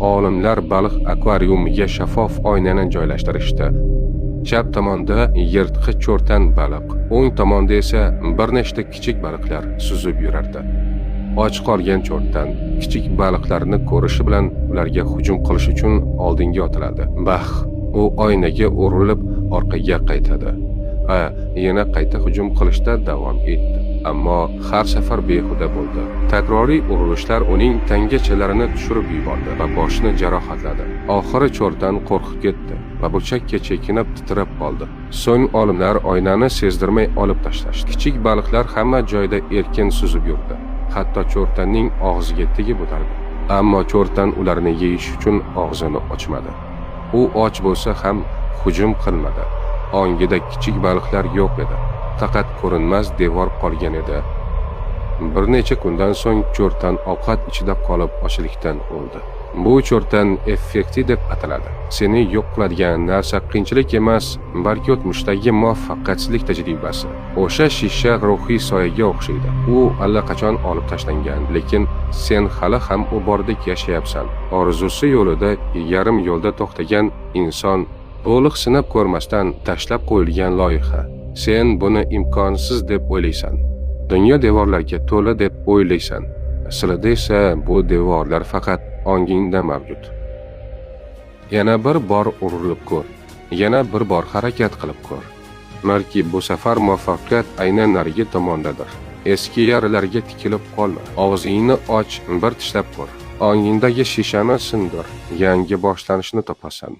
Olimlar baliq akvariumiga shaffof oynani joylashtirishdi. Chap tomonda yirtqich cho'rtan baliq, o'ng tomonda esa bir nechta kichik baliqlar suzib yurardi. Och qolgan cho'rtan kichik baliqlarni ko'rishi bilan ularga hujum qilish uchun oldinga otiladi. Bax, u oynaga urilib orqaga qaytadi. Yana qayta hujum qilishda davom etdi. Ammo har safar behuda bo'ldi. Takroriy urilishlar uning tangachalarini tushirib yubordi va boshini jarohatladi. Oxiri cho'rtan qo'rqib ketdi va burchakka chekinib titrab qoldi. So'ng olimlar oynani sezdirmay olib tashlashdi. Kichik baliqlar hamma joyda erkin suzib yurdi. Hatto cho'rtanning og'ziga tegib o'tardi. Ammo cho'rtan ularni yeyish uchun og'zini ochmadi. U och bo'lsa ham hujum qilmadi. Ongida kichik baliqlar yo'q edi. Faqat ko'rinmas devor qolgan edi. Bir necha kundan so'ng cho'rtan ovqat ichida qolib ochlikdan o'ldi. Bu cho'rtan effekti deb ataladi. Seni yo'q qiladigan narsa qiyinchilik emas, balki o'tmishdagi muvaffaqiyatsizlik tajribasi. O'sha shisha ruhiy soyaga o'xshaydi. U allaqachon olib tashlangan, lekin sen hali ham u bordek yashayapsan. Orzusi yo'lida yarim yo'lda to'xtagan inson to'liq sinab ko'rmasdan tashlab qo'yilgan loyiha. Sen buni imkonsiz deb o'ylaysan. Dunyo devorlarga to'la deb o'ylaysan. Aslida esa bu devorlar faqat ongingda mavjud. Yana bir bor urilib ko'r. Yana bir bor harakat qilib ko'r. Balki bu safar muvaffaqiyat aynan narigi tomondadir. Eski yaralarga tikilib qolma. Og'zingni och, bir tishlab ko'r. Ongingdagi shishani sindir. Yangi boshlanishni topasan.